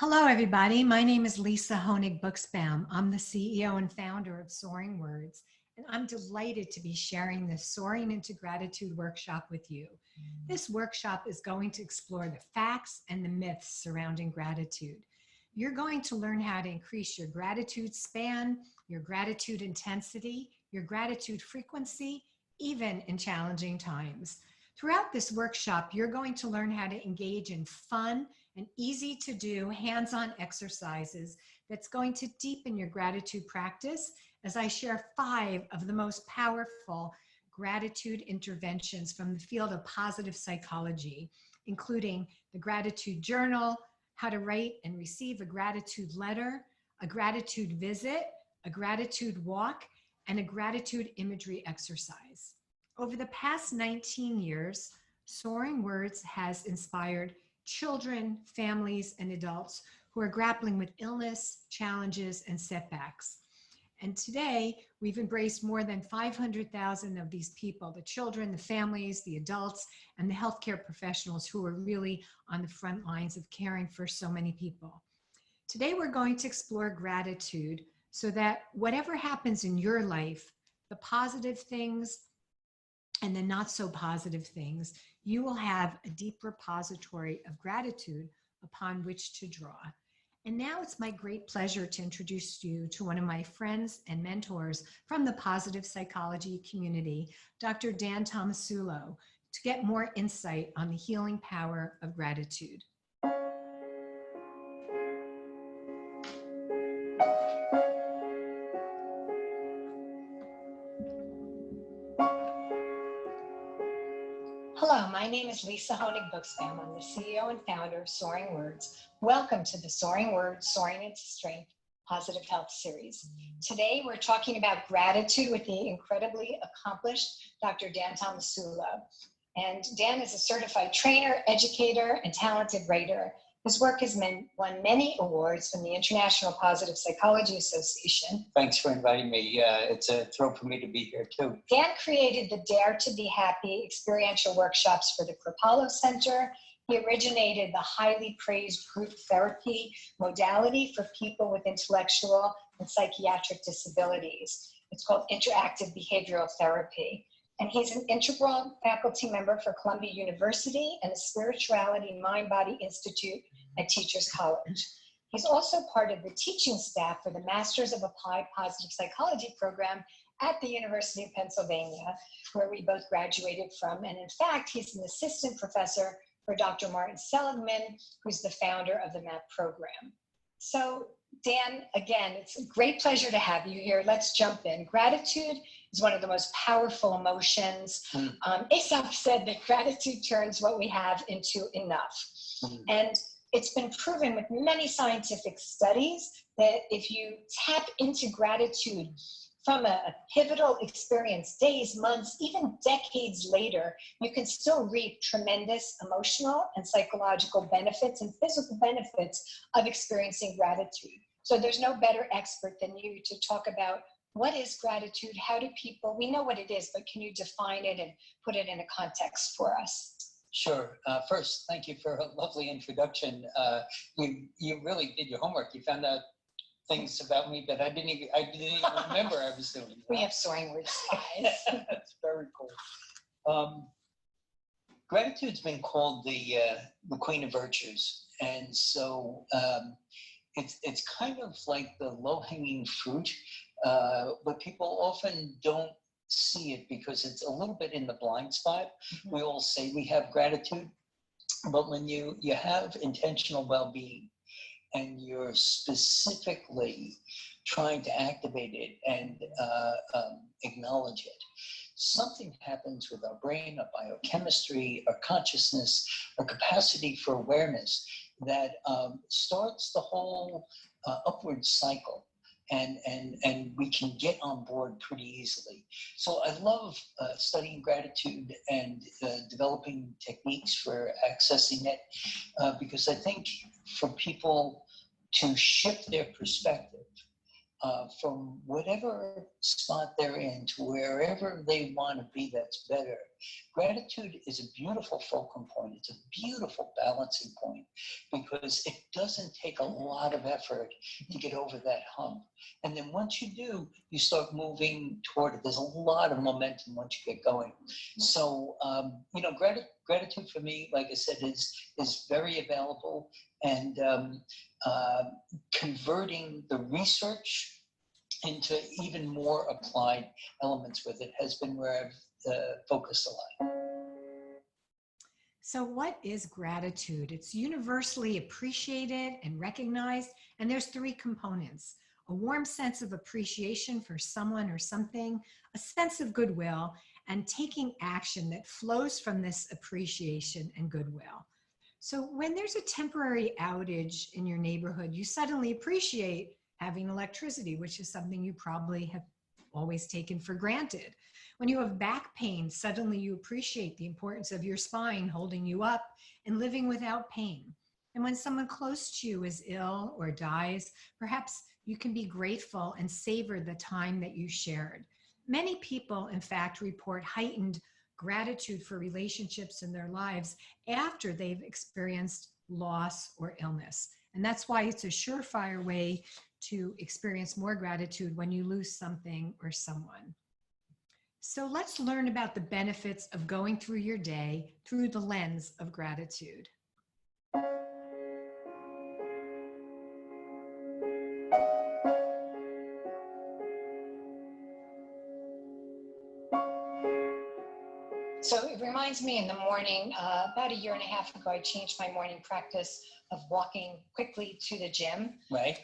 Hello, everybody. My name is Lisa Honig Buksbaum. I'm the CEO and founder of Soaring Words, and I'm delighted to be sharing this Soaring into Gratitude workshop with you. This workshop is going to explore the facts and the myths surrounding gratitude. You're going to learn how to increase your gratitude span, your gratitude intensity, your gratitude frequency, even in challenging times. Throughout this workshop, you're going to learn how to engage in fun and easy to do hands-on exercises that's going to deepen your gratitude practice as I share 5 of the most powerful gratitude interventions from the field of positive psychology, including the gratitude journal, how to write and receive a gratitude letter, a gratitude visit, a gratitude walk, and a gratitude imagery exercise. Over the past 19 years, Soaring Words has inspired children, families, and adults who are grappling with illness, challenges, and setbacks. And today, we've embraced more than 500,000 of these people, the children, the families, the adults, and the healthcare professionals who are really on the front lines of caring for so many people. Today, we're going to explore gratitude so that whatever happens in your life, the positive things and the not so positive things, you will have a deep repository of gratitude upon which to draw. And now it's my great pleasure to introduce you to one of my friends and mentors from the positive psychology community, Dr. Dan Tomasulo, to get more insight on the healing power of gratitude. Hello, my name is Lisa Honig Buksbaum. I'm the CEO and founder of Soaring Words. Welcome to the Soaring Words, Soaring into Strength Positive Health series. Today, we're talking about gratitude with the incredibly accomplished Dr. Dan Tomasulo. And Dan is a certified trainer, educator, and talented writer. His work has won many awards from the International Positive Psychology Association. Thanks for inviting me. It's a thrill for me to be here too. Dan created the Dare to Be Happy experiential workshops for the Kripalu Center. He originated the highly praised group therapy modality for people with intellectual and psychiatric disabilities. It's called interactive behavioral therapy. And he's an integral faculty member for Columbia University and the Spirituality Mind-Body Institute at Teachers College. He's also part of the teaching staff for the Masters of Applied Positive Psychology program at the University of Pennsylvania, where we both graduated from. And in fact, he's an assistant professor for Dr. Martin Seligman, who's the founder of the MAPP program. So Dan, again, it's a great pleasure to have you here. Let's jump in. Gratitude is one of the most powerful emotions. Aesop said that gratitude turns what we have into enough. And it's been proven with many scientific studies that if you tap into gratitude from a pivotal experience, days, months, even decades later, you can still reap tremendous emotional and psychological benefits and physical benefits of experiencing gratitude. So there's no better expert than you to talk about what is gratitude, how do people, we know what it is, but can you define it and put it in a context for us? Sure. First, thank you for a lovely introduction. You really did your homework. You found out things about me that I didn't even remember I was doing. We have Soaring Words, guys. That's very cool. Gratitude's been called the queen of virtues, and so it's kind of like the low-hanging fruit, but people often don't see it because it's a little bit in the blind spot. We all say we have gratitude, but when you have intentional well-being and you're specifically trying to activate it and acknowledge it, something happens with our brain, our biochemistry, our consciousness, our capacity for awareness that starts the whole upward cycle. And we can get on board pretty easily. So I love studying gratitude and developing techniques for accessing it because I think for people to shift their perspective from whatever spot they're in to wherever they want to be that's better. Gratitude is a beautiful fulcrum point. It's a beautiful balancing point because it doesn't take a lot of effort to get over that hump. And then once you do, you start moving toward it. There's a lot of momentum once you get going. So, you know, gratitude for me, like I said, is very available. And converting the research into even more applied elements with it has been where I've focused a lot. So what is gratitude? It's universally appreciated and recognized, and there's three components: a warm sense of appreciation for someone or something, a sense of goodwill, and taking action that flows from this appreciation and goodwill. So when there's a temporary outage in your neighborhood, you suddenly appreciate having electricity, which is something you probably have always taken for granted. When you have back pain, suddenly you appreciate the importance of your spine holding you up and living without pain. And when someone close to you is ill or dies, perhaps you can be grateful and savor the time that you shared. Many people, in fact, report heightened gratitude for relationships in their lives after they've experienced loss or illness. And that's why it's a surefire way to experience more gratitude when you lose something or someone. So let's learn about the benefits of going through your day through the lens of gratitude. So it reminds me in the morning, about a year and a half ago, I changed my morning practice of walking quickly to the gym. Right.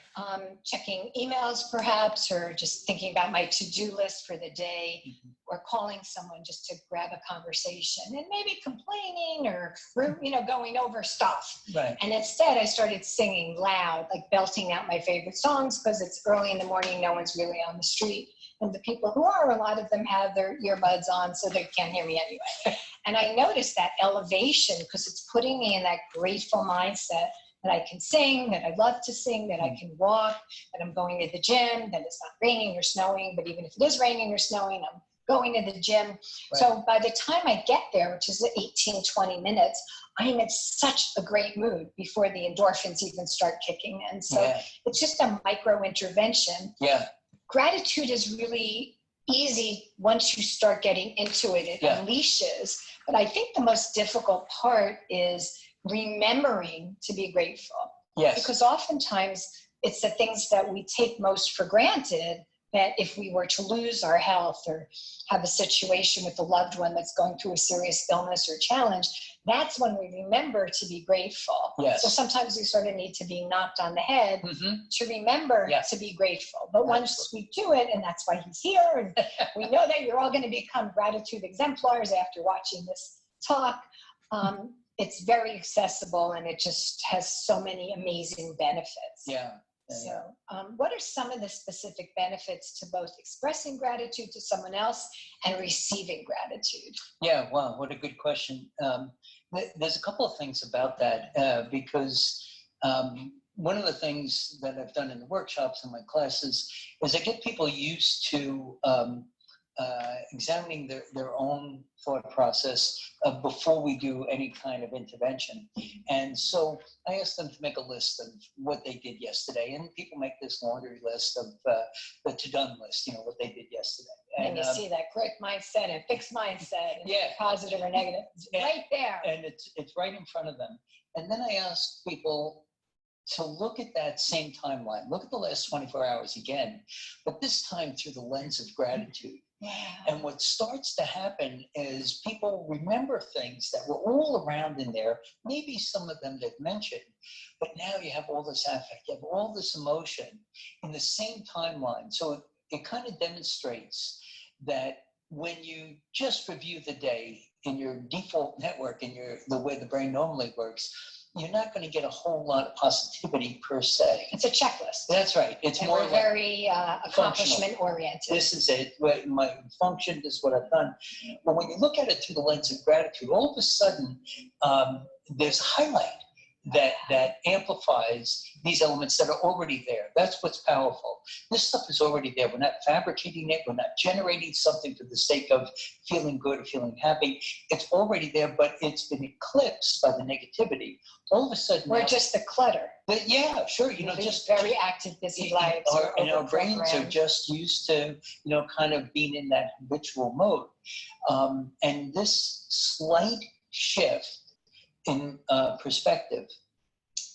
Checking emails perhaps, or just thinking about my to-do list for the day, or calling someone just to grab a conversation and maybe complaining or, you know, going over stuff. Right. And instead I started singing loud, like belting out my favorite songs, because it's early in the morning, no one's really on the street. And the people who are, a lot of them have their earbuds on, so they can't hear me anyway. And I noticed that elevation because it's putting me in that grateful mindset that I can sing, that I love to sing, that I can walk, that I'm going to the gym, that it's not raining or snowing, but even if it is raining or snowing, I'm going to the gym. Right. So by the time I get there, which is 18, 20 minutes, I am in such a great mood before the endorphins even start kicking in. So it's just a micro intervention. Yeah. Gratitude is really easy once you start getting into it. It unleashes. But I think the most difficult part is remembering to be grateful. Yes. Because oftentimes it's the things that we take most for granted that if we were to lose our health or have a situation with a loved one that's going through a serious illness or challenge, that's when we remember to be grateful. Yes. So sometimes we sort of need to be knocked on the head to remember to be grateful. But once we do it, and that's why he's here, and we know that you're all going to become gratitude exemplars after watching this talk, it's very accessible and it just has so many amazing benefits. Yeah. So what are some of the specific benefits to both expressing gratitude to someone else and receiving gratitude? Yeah, wow, what a good question. There's a couple of things about that because one of the things that I've done in the workshops and my classes is I get people used to examining their own thought process before we do any kind of intervention. And so I asked them to make a list of what they did yesterday. And people make this laundry list of the to-done list, you know, what they did yesterday. And you see that correct mindset and fixed mindset, and positive or negative, it's right there. And it's right in front of them. And then I asked people to look at that same timeline, look at the last 24 hours again, but this time through the lens of gratitude. And what starts to happen is people remember things that were all around in there, maybe some of them they've mentioned, but now you have all this affect, you have all this emotion in the same timeline. So it kind of demonstrates that when you just review the day in your default network, in the way the brain normally works, you're not going to get a whole lot of positivity per se. It's a checklist. That's right. It's and more we're very accomplishment oriented. This is it. My function is what I've done. But when you look at it through the lens of gratitude, all of a sudden there's a highlight. that amplifies these elements that are already there. That's what's powerful. This stuff is already there. We're not fabricating it. We're not generating something for the sake of feeling good or feeling happy. It's already there, but it's been eclipsed by the negativity. All of a sudden, Or just the clutter. but yeah, sure. You know, just very active, busy lives. and our brains are just used to, kind of being in that habitual mode. And this slight shift in perspective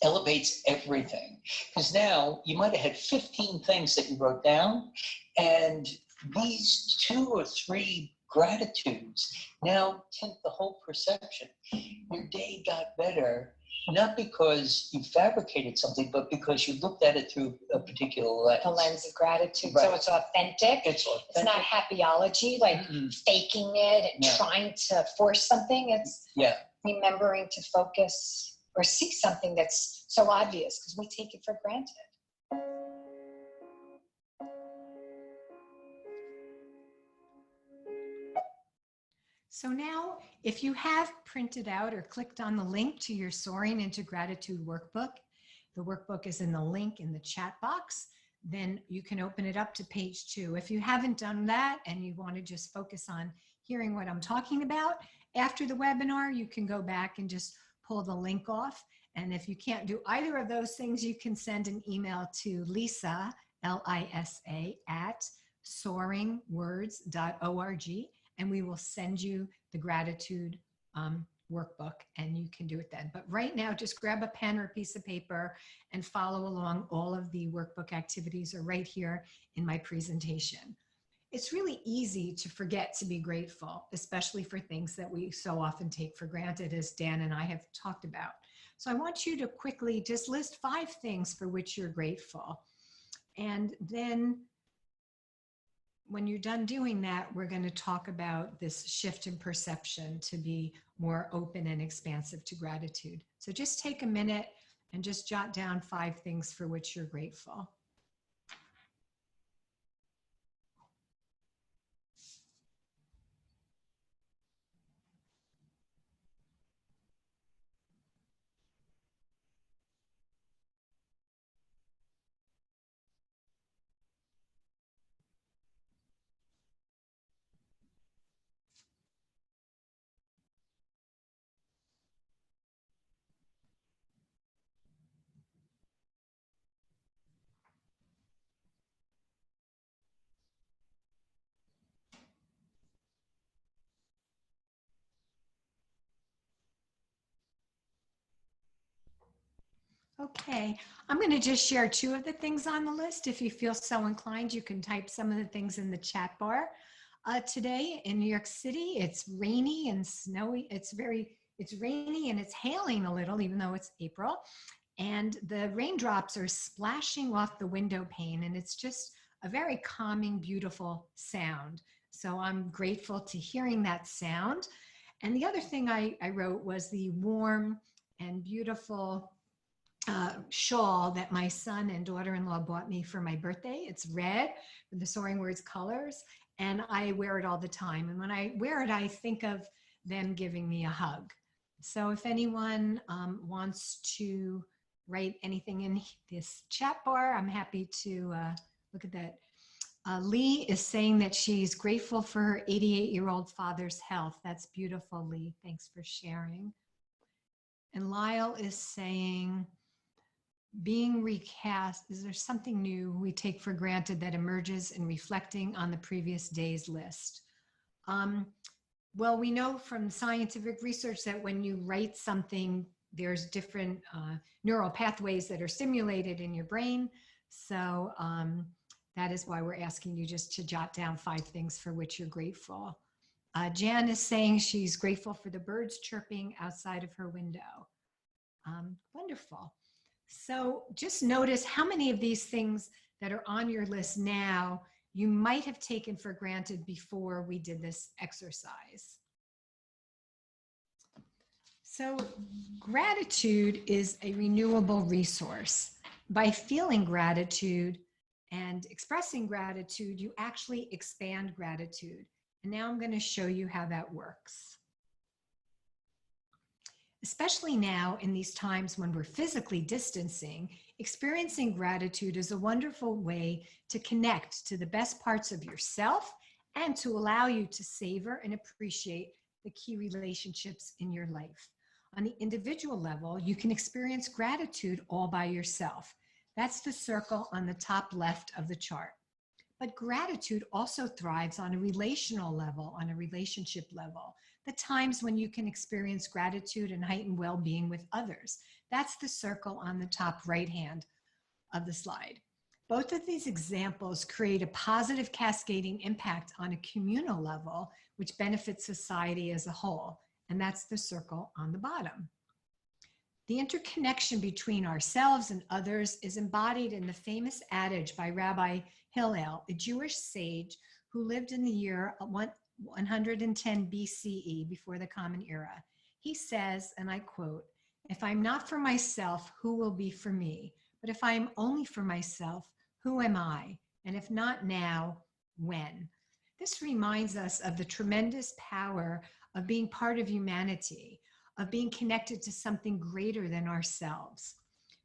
elevates everything. Because now you might have had 15 things that you wrote down, and these 2 or 3 gratitudes now tint the whole perception. Your day got better, not because you fabricated something, but because you looked at it through a particular lens. The lens of gratitude. Right. So it's authentic. It's authentic. It's not happyology, like faking it and trying to force something. It's remembering to focus or see something that's so obvious because we take it for granted. So now, if you have printed out or clicked on the link to your Soaring into Gratitude workbook, the workbook is in the link in the chat box, then you can open it up to page 2. If you haven't done that and you want to just focus on hearing what I'm talking about, after the webinar, you can go back and just pull the link off. And if you can't do either of those things, you can send an email to Lisa, L-I-S-A, at soaringwords.org, and we will send you the gratitude workbook, and you can do it then. But right now, just grab a pen or a piece of paper and follow along. All of the workbook activities are right here in my presentation. It's really easy to forget to be grateful, especially for things that we so often take for granted, as Dan and I have talked about. So I want you to quickly just list 5 things for which you're grateful. And then when you're done doing that, we're going to talk about this shift in perception to be more open and expansive to gratitude. So just take a minute and just jot down 5 things for which you're grateful. Okay, I'm going to just share 2 of the things on the list. If you feel so inclined, you can type some of the things in the chat bar. Today in New York City, it's rainy and snowy. It's rainy and it's hailing a little, even though it's April. And the raindrops are splashing off the window pane, and it's just a very calming, beautiful sound. So I'm grateful to hearing that sound. And the other thing I wrote was the warm and beautiful shawl that my son and daughter-in-law bought me for my birthday. It's red with the Soaring Words colors, and I wear it all the time. And when I wear it, I think of them giving me a hug. So if anyone wants to write anything in this chat bar, I'm happy to look at that. Lee is saying that she's grateful for her 88-year-old father's health. That's beautiful, Lee. Thanks for sharing. And Lyle is saying, being recast, is there something new we take for granted that emerges in reflecting on the previous day's list? Well, we know from scientific research that when you write something, there's different neural pathways that are stimulated in your brain. So that is why we're asking you just to jot down 5 things for which you're grateful. Jan is saying she's grateful for the birds chirping outside of her window. Wonderful. So just notice how many of these things that are on your list now you might have taken for granted before we did this exercise. So gratitude is a renewable resource. By feeling gratitude and expressing gratitude, you actually expand gratitude. And now I'm going to show you how that works. Especially now in these times when we're physically distancing, experiencing gratitude is a wonderful way to connect to the best parts of yourself and to allow you to savor and appreciate the key relationships in your life. On the individual level, you can experience gratitude all by yourself. That's the circle on the top left of the chart. But gratitude also thrives on a relational level, on a relationship level. The times when you can experience gratitude and heightened well-being with others. That's the circle on the top right hand of the slide. Both of these examples create a positive cascading impact on a communal level, which benefits society as a whole. And that's the circle on the bottom. The interconnection between ourselves and others is embodied in the famous adage by Rabbi Hillel, a Jewish sage who lived in the year 110 BCE, before the Common Era. He says, and I quote, "If I'm not for myself, who will be for me? But if I am only for myself, who am I? And if not now, when?" This reminds us of the tremendous power of being part of humanity, of being connected to something greater than ourselves.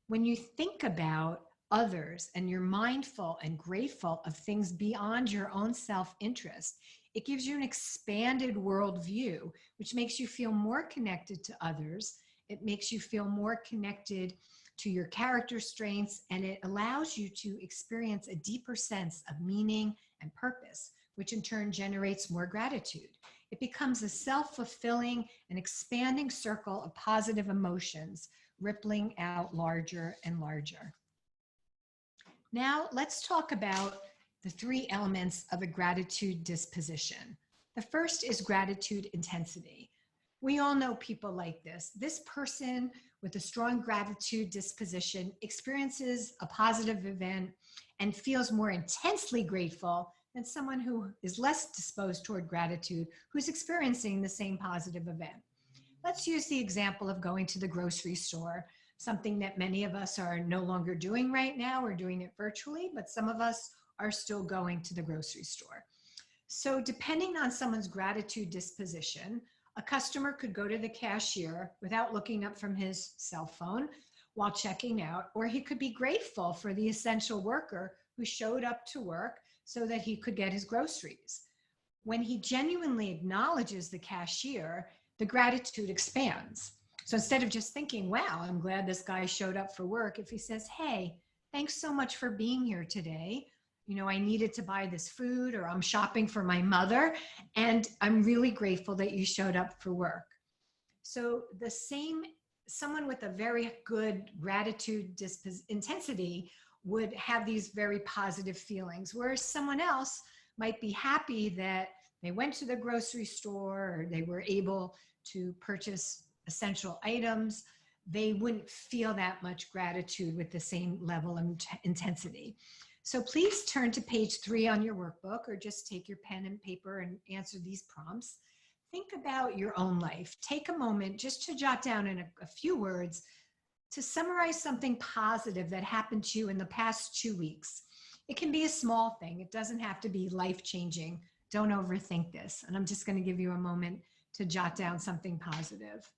When you think about others and you're mindful and grateful of things beyond your own self-interest, it gives you an expanded worldview, which makes you feel more connected to others. It makes you feel more connected to your character strengths, and it allows you to experience a deeper sense of meaning and purpose, which in turn generates more gratitude. It becomes a self-fulfilling and expanding circle of positive emotions, rippling out larger and larger. Now, let's talk about the three elements of a gratitude disposition. The first is gratitude intensity. We all know people like this. This person with a strong gratitude disposition experiences a positive event and feels more intensely grateful than someone who is less disposed toward gratitude, who's experiencing the same positive event. Let's use the example of going to the grocery store, something that many of us are no longer doing right now. We're doing it virtually, but some of us are still going to the grocery store. So depending on someone's gratitude disposition, a customer could go to the cashier without looking up from his cell phone while checking out, or he could be grateful for the essential worker who showed up to work so that he could get his groceries. When he genuinely acknowledges the cashier, the gratitude expands. So instead of just thinking, wow, I'm glad this guy showed up for work, if he says, hey, thanks so much for being here today. You know, I needed to buy this food, or I'm shopping for my mother, and I'm really grateful that you showed up for work. So someone with a very good gratitude intensity would have these very positive feelings, whereas someone else might be happy that they went to the grocery store or they were able to purchase essential items. They wouldn't feel that much gratitude with the same level of intensity. So please turn to page 3 on your workbook, or just take your pen and paper and answer these prompts. Think about your own life. Take a moment just to jot down in a few words to summarize something positive that happened to you in the past 2 weeks. It can be a small thing. It doesn't have to be life-changing. Don't overthink this. And I'm just going to give you a moment to jot down something positive.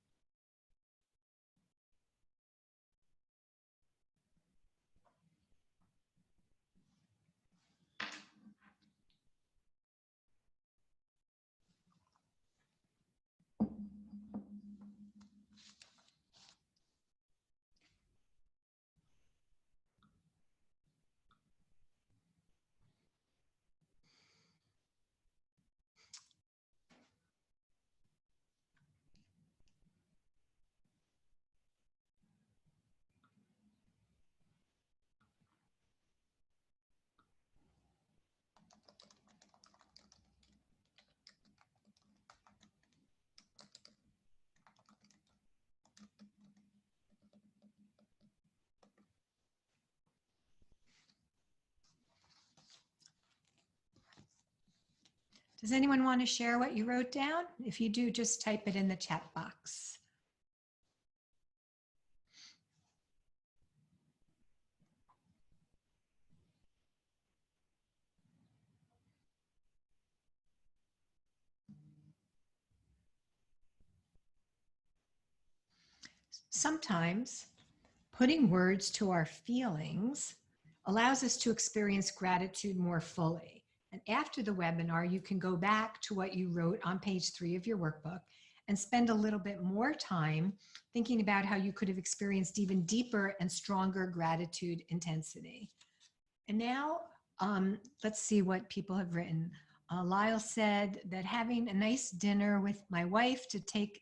Does anyone want to share what you wrote down? If you do, just type it in the chat box. Sometimes putting words to our feelings allows us to experience gratitude more fully. And after the webinar, you can go back to what you wrote on page 3 of your workbook and spend a little bit more time thinking about how you could have experienced even deeper and stronger gratitude intensity. And now, let's see what people have written. Lyle said that having a nice dinner with my wife to take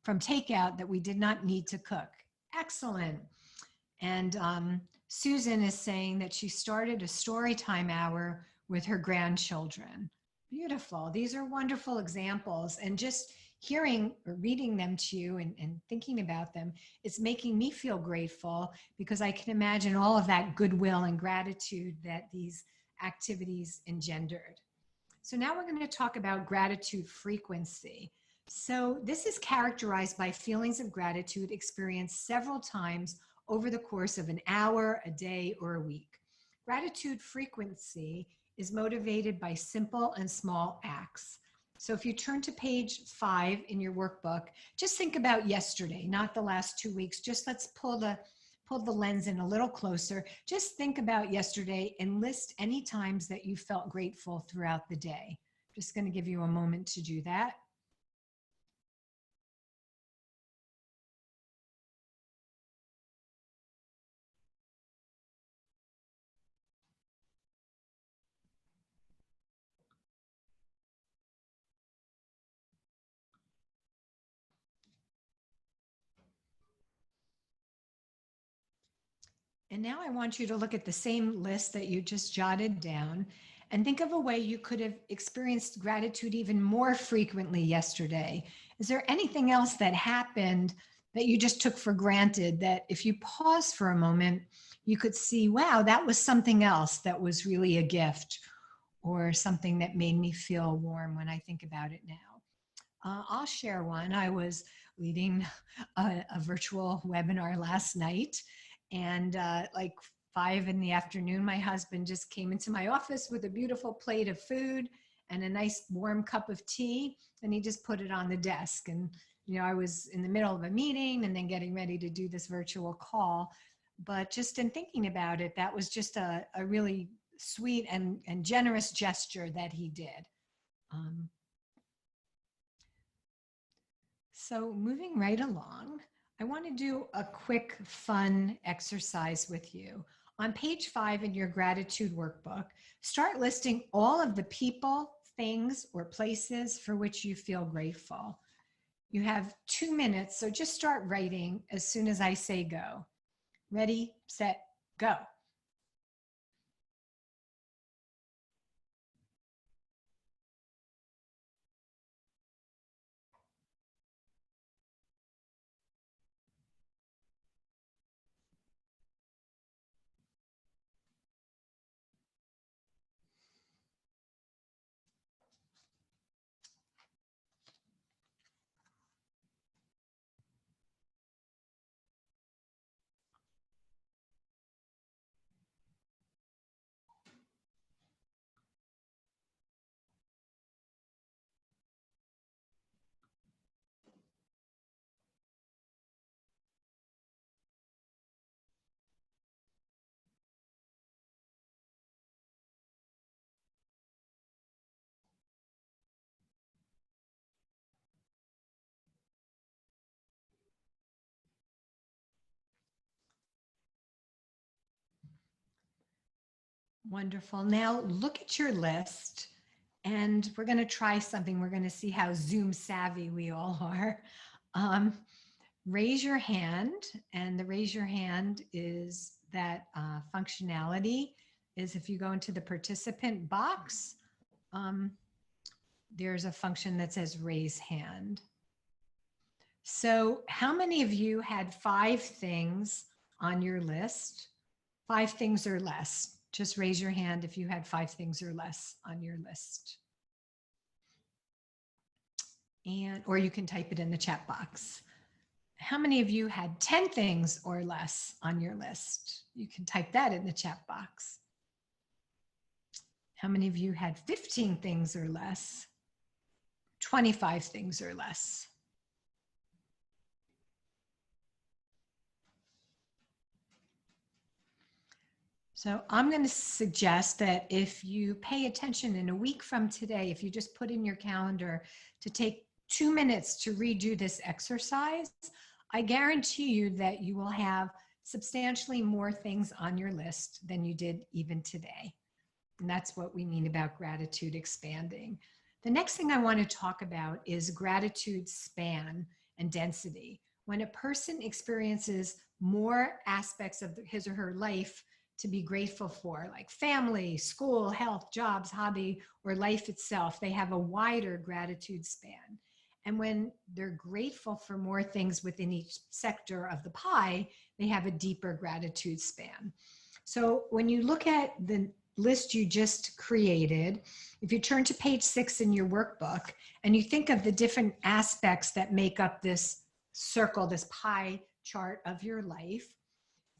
from takeout that we did not need to cook. Excellent. And Susan is saying that she started a story time hour with her grandchildren. Beautiful. These are wonderful examples. And just hearing or reading them to you and thinking about them is making me feel grateful, because I can imagine all of that goodwill and gratitude that these activities engendered. So now we're going to talk about gratitude frequency. So this is characterized by feelings of gratitude experienced several times over the course of an hour, a day, or a week. Gratitude frequency is motivated by simple and small acts. So if you turn to page 5 in your workbook, just think about yesterday, not the last 2 weeks. Just let's pull the lens in a little closer. Just think about yesterday and list any times that you felt grateful throughout the day. Just going to give you a moment to do that. And now I want you to look at the same list that you just jotted down and think of a way you could have experienced gratitude even more frequently yesterday. Is there anything else that happened that you just took for granted that if you pause for a moment, you could see, wow, that was something else that was really a gift, or something that made me feel warm when I think about it now? I'll share one. I was leading a virtual webinar last night, and like 5 in the afternoon, my husband just came into my office with a beautiful plate of food and a nice warm cup of tea, and he just put it on the desk. And I was in the middle of a meeting and then getting ready to do this virtual call, but just in thinking about it, that was just a really sweet and generous gesture that he did. So moving right along, I want to do a quick fun exercise with you. On page 5 in your gratitude workbook, start listing all of the people, things, or places for which you feel grateful. You have 2 minutes, so just start writing as soon as I say go. Ready, set, go. Wonderful. Now look at your list, and we're going to try something. We're going to see how Zoom savvy we all are. Raise your hand, and the raise your hand is that functionality is if you go into the participant box, there's a function that says raise hand. So how many of you had 5 things on your list? 5 things or less? Just raise your hand if you had 5 things or less on your list. Or you can type it in the chat box. How many of you had 10 things or less on your list? You can type that in the chat box. How many of you had 15 things or less? 25 things or less? So I'm going to suggest that if you pay attention in a week from today, if you just put in your calendar to take 2 minutes to redo this exercise, I guarantee you that you will have substantially more things on your list than you did even today. And that's what we mean about gratitude expanding. The next thing I want to talk about is gratitude span and density. When a person experiences more aspects of his or her life to be grateful for, like family, school, health, jobs, hobby, or life itself, they have a wider gratitude span. And when they're grateful for more things within each sector of the pie, they have a deeper gratitude span. So when you look at the list you just created, if you turn to page 6 in your workbook and you think of the different aspects that make up this circle, this pie chart of your life,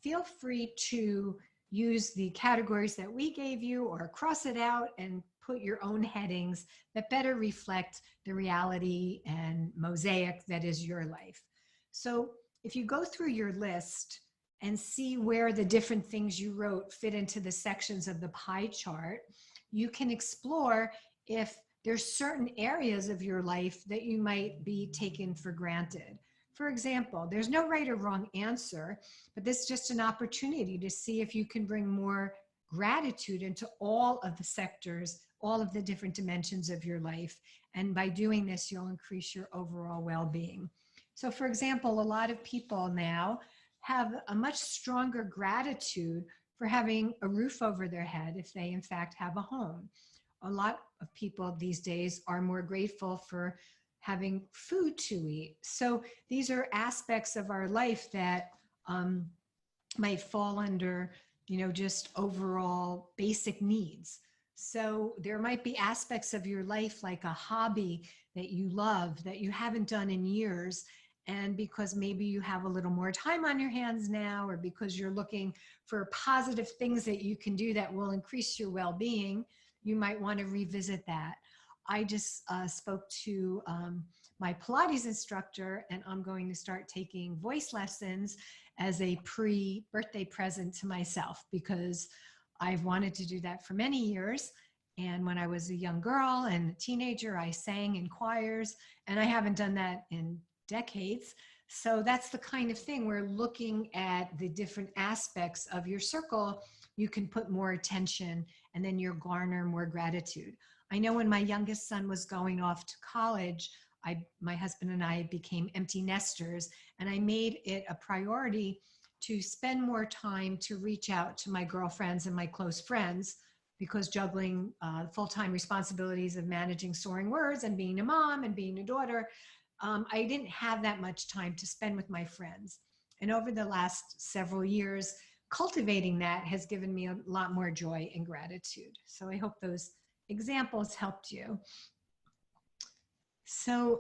feel free to use the categories that we gave you or cross it out and put your own headings that better reflect the reality and mosaic that is your life. So if you go through your list and see where the different things you wrote fit into the sections of the pie chart, you can explore if there's certain areas of your life that you might be taken for granted. For example, there's no right or wrong answer, but this is just an opportunity to see if you can bring more gratitude into all of the sectors, all of the different dimensions of your life. And by doing this, you'll increase your overall well-being. So for example, a lot of people now have a much stronger gratitude for having a roof over their head if they in fact have a home. A lot of people these days are more grateful for having food to eat. So these are aspects of our life that might fall under, just overall basic needs. So there might be aspects of your life like a hobby that you love that you haven't done in years. And because maybe you have a little more time on your hands now, or because you're looking for positive things that you can do that will increase your well-being, you might want to revisit that. I just spoke to my Pilates instructor, and I'm going to start taking voice lessons as a pre-birthday present to myself, because I've wanted to do that for many years. And when I was a young girl and a teenager, I sang in choirs, and I haven't done that in decades. So that's the kind of thing where looking at the different aspects of your circle, you can put more attention and then you'll garner more gratitude. I know when my youngest son was going off to college, my husband and I became empty nesters, and I made it a priority to spend more time to reach out to my girlfriends and my close friends, because juggling full-time responsibilities of managing Soaring Words and being a mom and being a daughter, I didn't have that much time to spend with my friends. And over the last several years, cultivating that has given me a lot more joy and gratitude. So I hope those examples helped you. So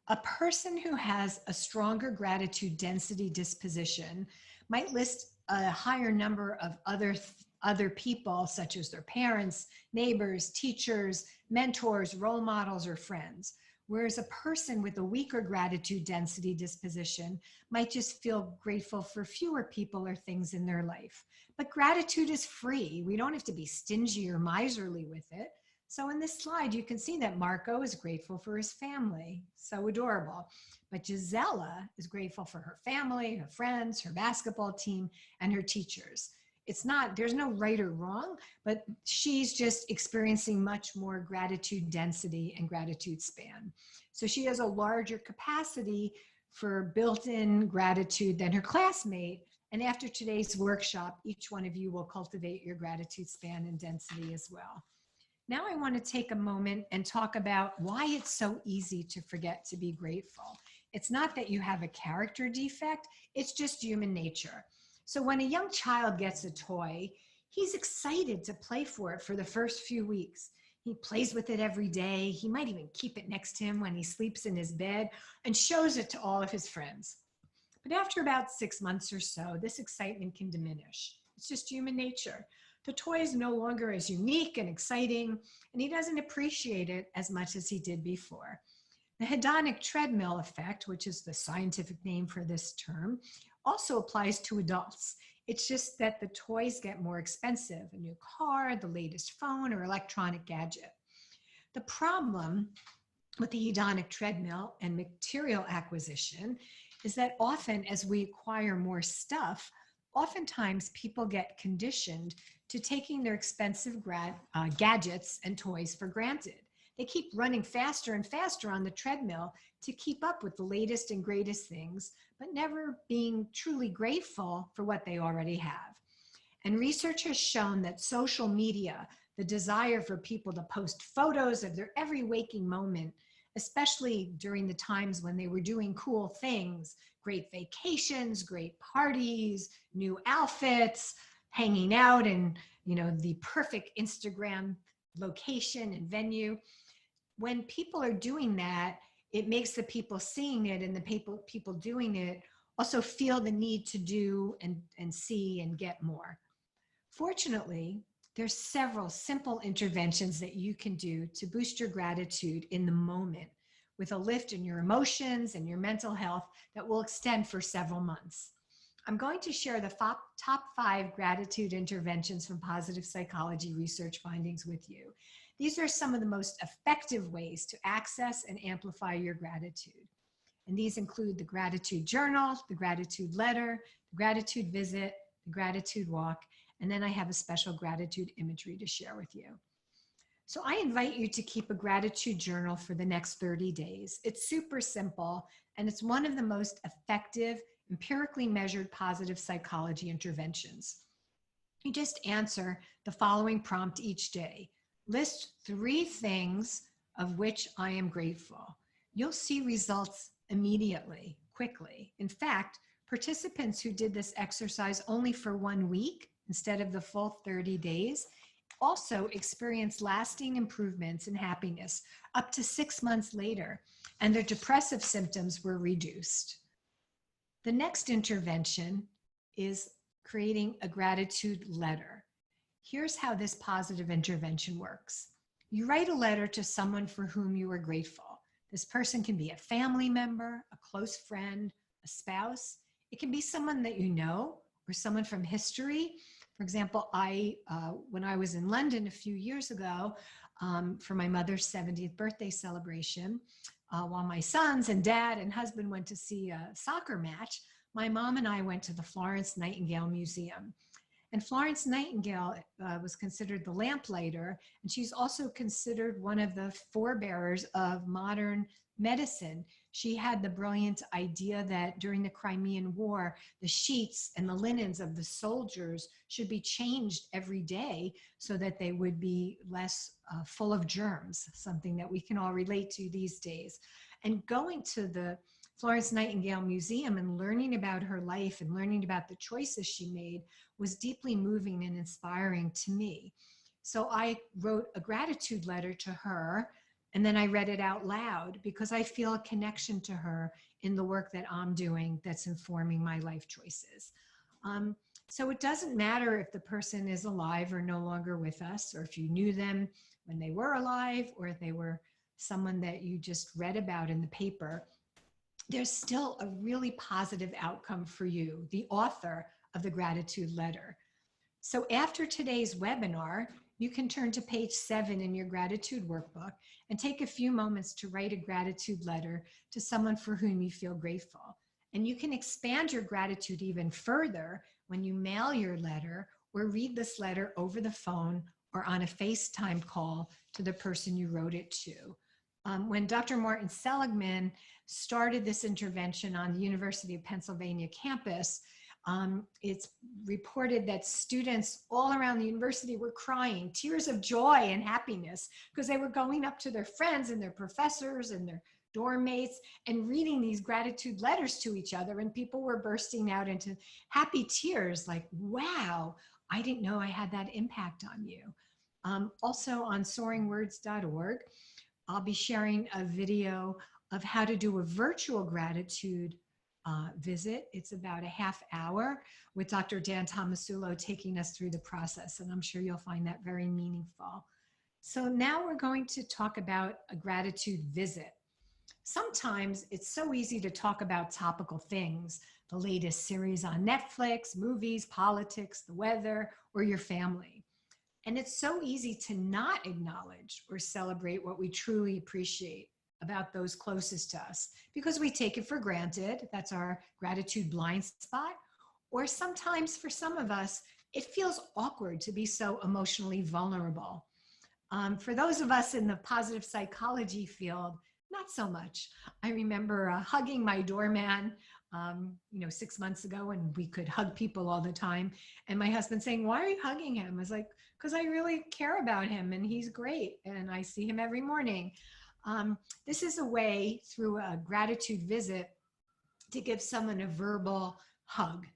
a person who has a stronger gratitude density disposition might list a higher number of other people, such as their parents, neighbors, teachers, mentors, role models, or friends. Whereas a person with a weaker gratitude density disposition might just feel grateful for fewer people or things in their life. But gratitude is free. We don't have to be stingy or miserly with it. So in this slide, you can see that Marco is grateful for his family. So adorable. But Gisela is grateful for her family, her friends, her basketball team, and her teachers. There's no right or wrong, but she's just experiencing much more gratitude density and gratitude span. So she has a larger capacity for built-in gratitude than her classmate. And after today's workshop, each one of you will cultivate your gratitude span and density as well. Now I want to take a moment and talk about why it's so easy to forget to be grateful. It's not that you have a character defect, it's just human nature. So when a young child gets a toy, he's excited to play for it for the first few weeks. He plays with it every day. He might even keep it next to him when he sleeps in his bed and shows it to all of his friends. But after about 6 months or so, this excitement can diminish. It's just human nature. The toy is no longer as unique and exciting, and he doesn't appreciate it as much as he did before. The hedonic treadmill effect, which is the scientific name for this term, also applies to adults. It's just that the toys get more expensive, a new car, the latest phone, or electronic gadget. The problem with the hedonic treadmill and material acquisition is that often as we acquire more stuff, oftentimes people get conditioned to taking their expensive gadgets and toys for granted. They keep running faster and faster on the treadmill to keep up with the latest and greatest things, but never being truly grateful for what they already have. And research has shown that social media, the desire for people to post photos of their every waking moment, especially during the times when they were doing cool things, great vacations, great parties, new outfits, hanging out in, the perfect Instagram location and venue. When people are doing that, it makes the people seeing it and the people doing it also feel the need to do and see and get more. Fortunately, there's several simple interventions that you can do to boost your gratitude in the moment with a lift in your emotions and your mental health that will extend for several months. I'm going to share the top 5 gratitude interventions from positive psychology research findings with you. These are some of the most effective ways to access and amplify your gratitude. And these include the gratitude journal, the gratitude letter, the gratitude visit, the gratitude walk, and then I have a special gratitude imagery to share with you. So I invite you to keep a gratitude journal for the next 30 days. It's super simple, and it's one of the most effective, empirically measured positive psychology interventions. You just answer the following prompt each day. List 3 things of which I am grateful. You'll see results immediately, quickly. In fact, participants who did this exercise only for 1 week instead of the full 30 days also experienced lasting improvements in happiness up to 6 months later, and their depressive symptoms were reduced. The next intervention is creating a gratitude letter. Here's how this positive intervention works. You write a letter to someone for whom you are grateful. This person can be a family member, a close friend, a spouse. It can be someone that you know or someone from history. For example, when I was in London a few years ago for my mother's 70th birthday celebration, while my sons and dad and husband went to see a soccer match, my mom and I went to the Florence Nightingale Museum. And Florence Nightingale was considered the lamplighter, and she's also considered one of the forebearers of modern medicine. She had the brilliant idea that during the Crimean War, the sheets and the linens of the soldiers should be changed every day so that they would be less full of germs, something that we can all relate to these days. And going to the Florence Nightingale Museum and learning about her life and learning about the choices she made was deeply moving and inspiring to me. So I wrote a gratitude letter to her, and then I read it out loud because I feel a connection to her in the work that I'm doing that's informing my life choices. So it doesn't matter if the person is alive or no longer with us, or if you knew them when they were alive, or if they were someone that you just read about in the paper. There's still a really positive outcome for you, the author of the gratitude letter. So after today's webinar, you can turn to page 7 in your gratitude workbook and take a few moments to write a gratitude letter to someone for whom you feel grateful. And you can expand your gratitude even further when you mail your letter or read this letter over the phone or on a FaceTime call to the person you wrote it to. When Dr. Martin Seligman started this intervention on the University of Pennsylvania campus, it's reported that students all around the university were crying, tears of joy and happiness, because they were going up to their friends and their professors and their dorm mates and reading these gratitude letters to each other, and people were bursting out into happy tears like, wow, I didn't know I had that impact on you. Also on soaringwords.org, I'll be sharing a video of how to do a virtual gratitude visit. It's about a half hour with Dr. Dan Tomasulo taking us through the process, and I'm sure you'll find that very meaningful. So now we're going to talk about a gratitude visit. Sometimes it's so easy to talk about topical things, the latest series on Netflix, movies, politics, the weather, or your family. And it's so easy to not acknowledge or celebrate what we truly appreciate about those closest to us because we take it for granted. That's our gratitude blind spot. Or sometimes for some of us, it feels awkward to be so emotionally vulnerable. For those of us in the positive psychology field, not so much. I remember hugging my doorman, 6 months ago, and we could hug people all the time. And my husband saying, "Why are you hugging him?" I was like, "Because I really care about him and he's great. And I see him every morning." This is a way through a gratitude visit to give someone a verbal hug,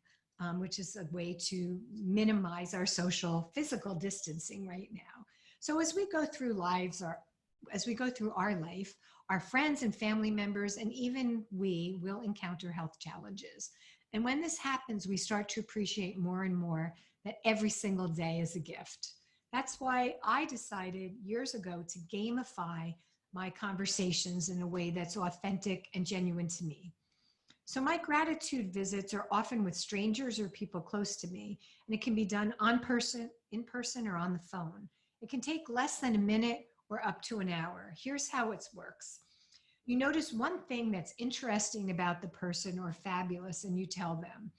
which is a way to minimize our social physical distancing right now. So as we go through our life, our friends and family members, and even we will encounter health challenges. And when this happens, we start to appreciate more and more that every single day is a gift. That's why I decided years ago to gamify my conversations in a way that's authentic and genuine to me. So my gratitude visits are often with strangers or people close to me, and it can be done in person, or on the phone. It can take less than a minute or up to an hour. Here's how it works. You notice one thing that's interesting about the person or fabulous, and you tell them.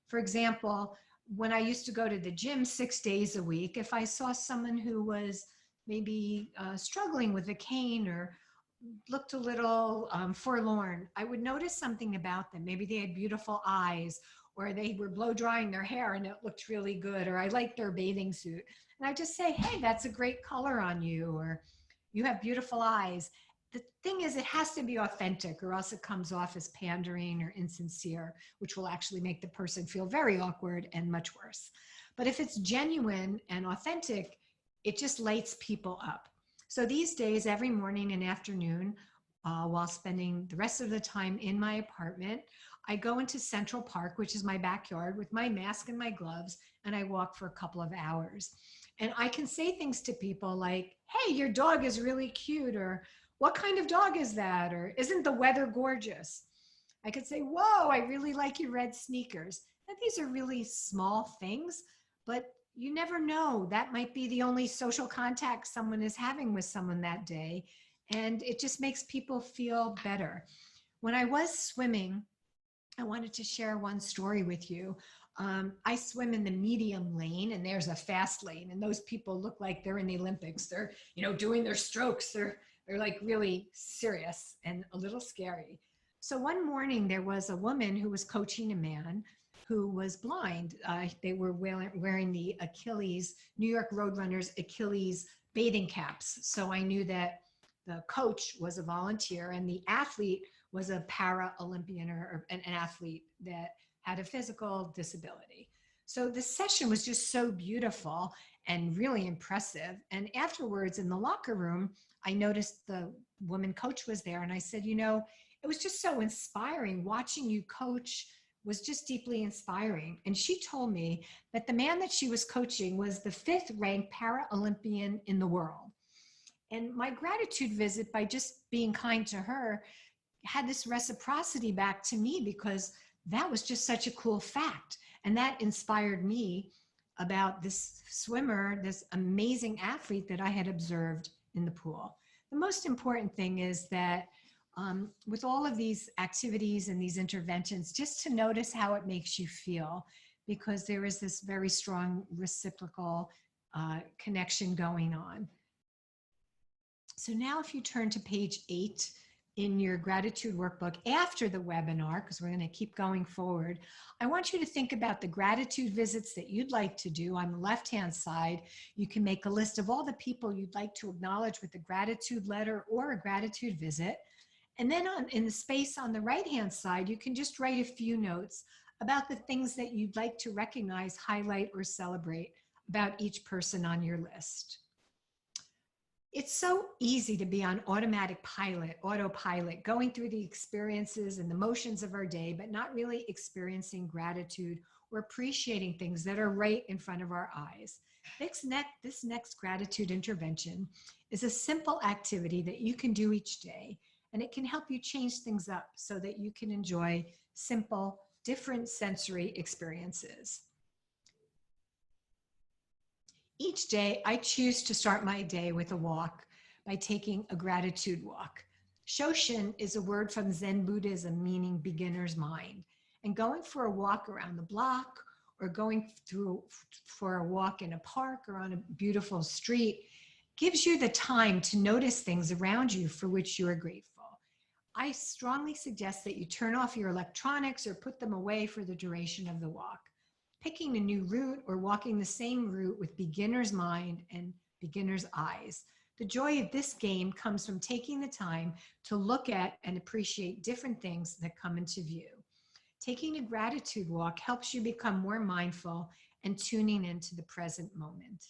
For example, when I used to go to the gym 6 days a week, if I saw someone who was maybe struggling with a cane or looked a little forlorn, I would notice something about them. Maybe they had beautiful eyes, or they were blow drying their hair and it looked really good, or I liked their bathing suit. And I just say, "Hey, that's a great color on you," or "You have beautiful eyes." The thing is, it has to be authentic, or else it comes off as pandering or insincere, which will actually make the person feel very awkward and much worse. But if it's genuine and authentic, it just lights people up. So these days, every morning and afternoon, while spending the rest of the time in my apartment, I go into Central Park, which is my backyard, with my mask and my gloves, and I walk for a couple of hours. And I can say things to people like, "Hey, your dog is really cute," or "What kind of dog is that?" or "Isn't the weather gorgeous?" I could say, "Whoa, I really like your red sneakers." And these are really small things, but you never know. That might be the only social contact someone is having with someone that day. And it just makes people feel better. When I was swimming, I wanted to share one story with you. I swim in the medium lane, and there's a fast lane, and those people look like they're in the Olympics. They're, doing their strokes. They're like really serious and a little scary. So one morning there was a woman who was coaching a man who was blind. They were wearing the New York Roadrunners Achilles bathing caps. So I knew that the coach was a volunteer and the athlete was a para-Olympian or an athlete that had a physical disability. So the session was just so beautiful and really impressive. And afterwards in the locker room, I noticed the woman coach was there, and I said, it was just so inspiring. Watching you coach was just deeply inspiring. And she told me that the man that she was coaching was the 5th ranked para-Olympian in the world. And my gratitude visit, by just being kind to her, had this reciprocity back to me, because that was just such a cool fact. And that inspired me about this swimmer, this amazing athlete that I had observed in the pool. The most important thing is that with all of these activities and these interventions, just to notice how it makes you feel, because there is this very strong reciprocal connection going on. So now if you turn to page 8 in your gratitude workbook after the webinar, because we're going to keep going forward, I want you to think about the gratitude visits that you'd like to do. On the left-hand side, you can make a list of all the people you'd like to acknowledge with a gratitude letter or a gratitude visit. And then in the space on the right-hand side, you can just write a few notes about the things that you'd like to recognize, highlight, or celebrate about each person on your list. It's so easy to be on autopilot, going through the experiences and the motions of our day, but not really experiencing gratitude or appreciating things that are right in front of our eyes. This next gratitude intervention is a simple activity that you can do each day, and it can help you change things up so that you can enjoy simple, different sensory experiences. Each day, I choose to start my day with a walk by taking a gratitude walk. Shoshin is a word from Zen Buddhism meaning beginner's mind. And going for a walk around the block or going for a walk in a park or on a beautiful street gives you the time to notice things around you for which you are grateful. I strongly suggest that you turn off your electronics or put them away for the duration of the walk. Picking a new route or walking the same route with beginner's mind and beginner's eyes. The joy of this game comes from taking the time to look at and appreciate different things that come into view. Taking a gratitude walk helps you become more mindful and tuning into the present moment.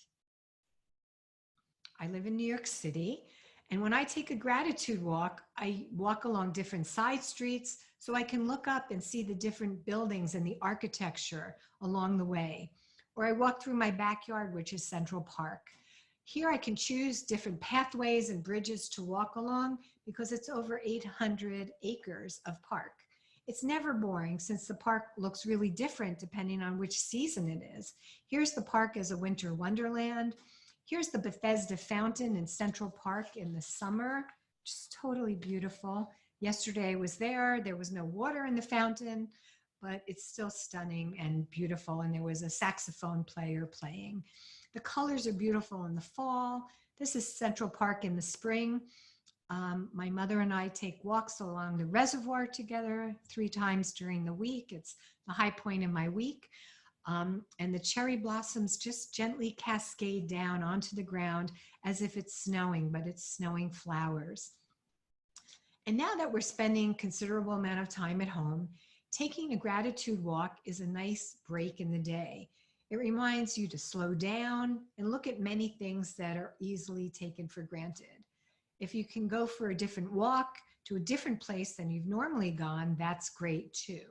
I live in New York City, and when I take a gratitude walk, I walk along different side streets so I can look up and see the different buildings and the architecture along the way. Or I walk through my backyard, which is Central Park. Here I can choose different pathways and bridges to walk along because it's over 800 acres of park. It's never boring since the park looks really different depending on which season it is. Here's the park as a winter wonderland. Here's the Bethesda Fountain in Central Park in the summer, just totally beautiful. Yesterday I was there was no water in the fountain, but it's still stunning and beautiful. And there was a saxophone player playing. The colors are beautiful in the fall. This is Central Park in the spring. My mother and I take walks along the reservoir together 3 times during the week. It's the high point in my week. And the cherry blossoms just gently cascade down onto the ground as if it's snowing, but it's snowing flowers. And now that we're spending considerable amount of time at home, taking a gratitude walk is a nice break in the day. It reminds you to slow down and look at many things that are easily taken for granted. If you can go for a different walk to a different place than you've normally gone, that's great too.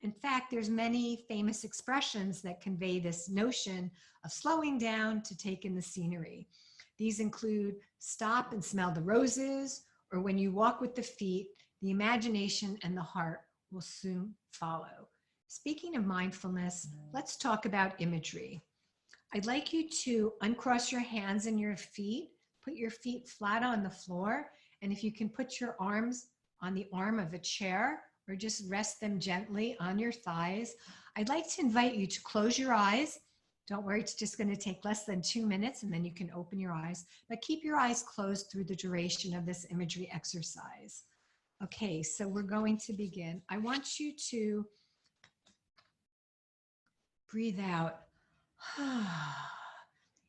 In fact, there's many famous expressions that convey this notion of slowing down to take in the scenery. These include stop and smell the roses, or when you walk with the feet, the imagination and the heart will soon follow. Speaking of mindfulness, let's talk about imagery. I'd like you to uncross your hands and your feet, put your feet flat on the floor, and if you can put your arms on the arm of a chair or just rest them gently on your thighs. I'd like to invite you to close your eyes. Don't worry, it's just going to take less than 2 minutes and then you can open your eyes, but keep your eyes closed through the duration of this imagery exercise. Okay, so we're going to begin. I want you to breathe out.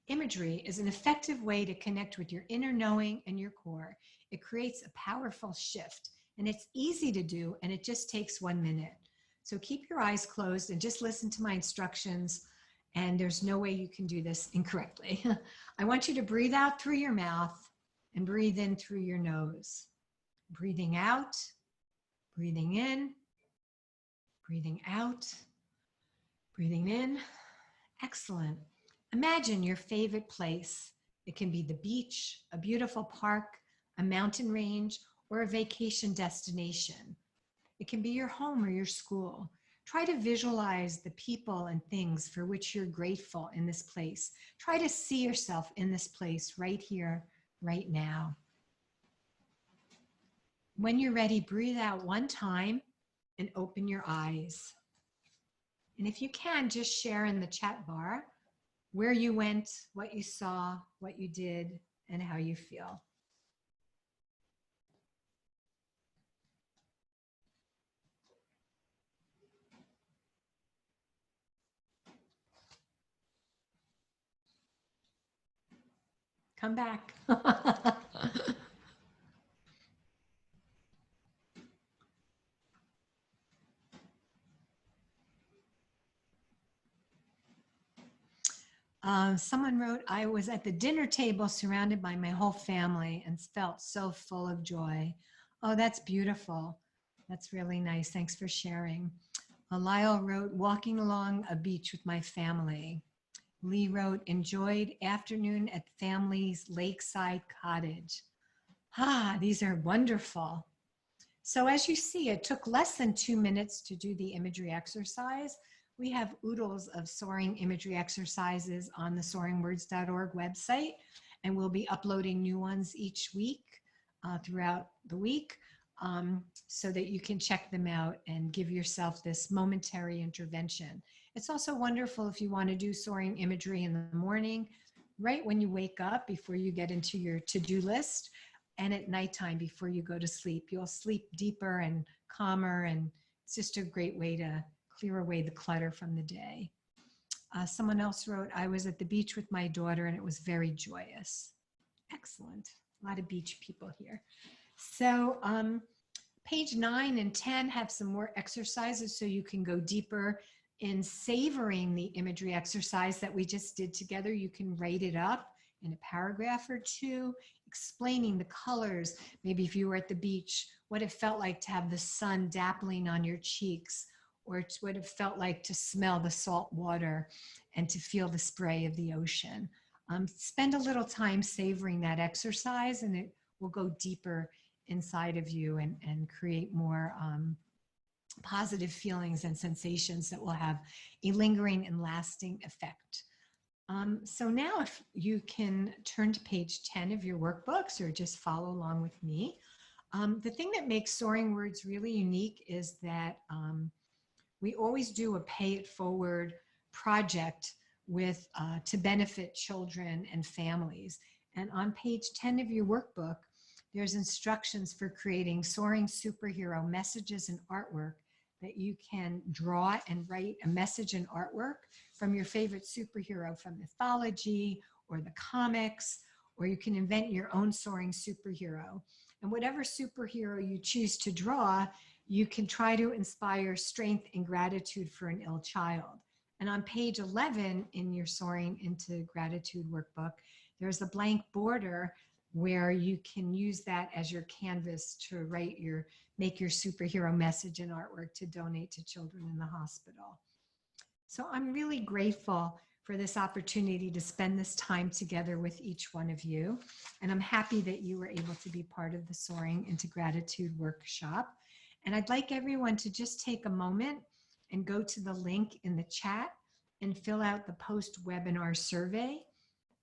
Imagery is an effective way to connect with your inner knowing and your core. It creates a powerful shift, and it's easy to do, and it just takes 1 minute. So keep your eyes closed and just listen to my instructions, and there's no way you can do this incorrectly. I want you to breathe out through your mouth and breathe in through your nose. Breathing out, breathing in, breathing out, breathing in. Excellent. Imagine your favorite place. It can be the beach, a beautiful park, a mountain range, or a vacation destination. It can be your home or your school. Try to visualize the people and things for which you're grateful in this place. Try to see yourself in this place right here, right now. When you're ready, breathe out 1 time and open your eyes. And if you can, just share in the chat bar where you went, what you saw, what you did, and how you feel. Come back. Someone wrote, I was at the dinner table surrounded by my whole family and felt so full of joy. Oh, that's beautiful. That's really nice. Thanks for sharing. Lyle wrote, walking along a beach with my family. Lee wrote, enjoyed afternoon at family's lakeside cottage. Ah, these are wonderful. So as you see, it took less than 2 minutes to do the imagery exercise. We have oodles of soaring imagery exercises on the soaringwords.org website, and we'll be uploading new ones each week throughout the week so that you can check them out and give yourself this momentary intervention. It's also wonderful if you want to do soaring imagery in the morning, right when you wake up before you get into your to-do list, and at nighttime before you go to sleep. You'll sleep deeper and calmer, and it's just a great way to clear away the clutter from the day. Someone else wrote, I was at the beach with my daughter and it was very joyous. Excellent. A lot of beach people here. So page 9 and 10 have some more exercises so you can go deeper in savoring the imagery exercise that we just did together. You can write it up in a paragraph or two, explaining the colors. Maybe if you were at the beach, what it felt like to have the sun dappling on your cheeks, or what it felt like to smell the salt water and to feel the spray of the ocean. Spend a little time savoring that exercise, and it will go deeper inside of you and create more positive feelings and sensations that will have a lingering and lasting effect. So now if you can turn to page 10 of your workbooks or just follow along with me. The thing that makes Soaring Words really unique is that we always do a pay it forward project with to benefit children and families. And on page 10 of your workbook, there's instructions for creating soaring superhero messages and artwork that you can draw and write a message and artwork from your favorite superhero from mythology or the comics, or you can invent your own soaring superhero. And whatever superhero you choose to draw, you can try to inspire strength and gratitude for an ill child. And on page 11 in your Soaring into Gratitude workbook, there's a blank border where you can use that as your canvas to make your superhero message and artwork to donate to children in the hospital. So I'm really grateful for this opportunity to spend this time together with each one of you. And I'm happy that you were able to be part of the Soaring into Gratitude workshop. And I'd like everyone to just take a moment and go to the link in the chat and fill out the post-webinar survey.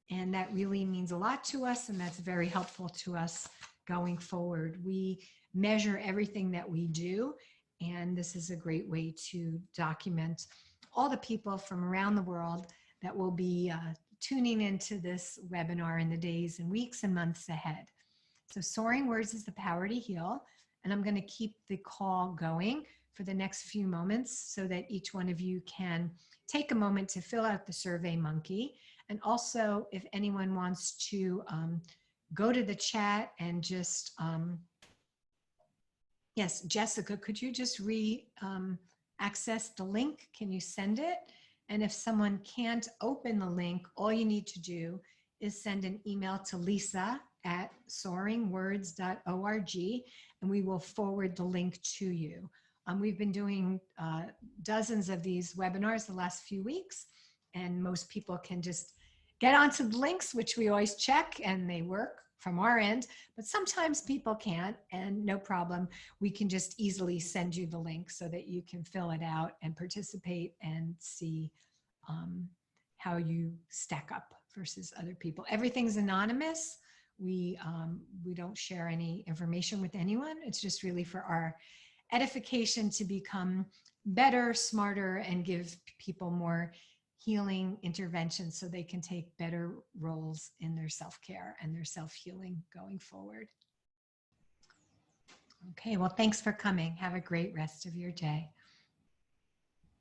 And that really means a lot to us, and that's very helpful to us going forward. We measure everything that we do, and this is a great way to document all the people from around the world that will be tuning into this webinar in the days and weeks and months ahead. So Soaring Words is the power to heal, and I'm going to keep the call going for the next few moments so that each one of you can take a moment to fill out the Survey Monkey. And also, if anyone wants to go to the chat and just, yes, Jessica, could you just access the link? Can you send it? And if someone can't open the link, all you need to do is send an email to lisa@soaringwords.org, and we will forward the link to you. We've been doing dozens of these webinars the last few weeks, and most people can just get onto the links, which we always check, and they work from our end, but sometimes people can't, and no problem. We can just easily send you the link so that you can fill it out and participate and see how you stack up versus other people. Everything's anonymous. We don't share any information with anyone. It's just really for our edification to become better, smarter, and give people more healing interventions so they can take better roles in their self-care and their self-healing going forward. Okay, well, thanks for coming. Have a great rest of your day.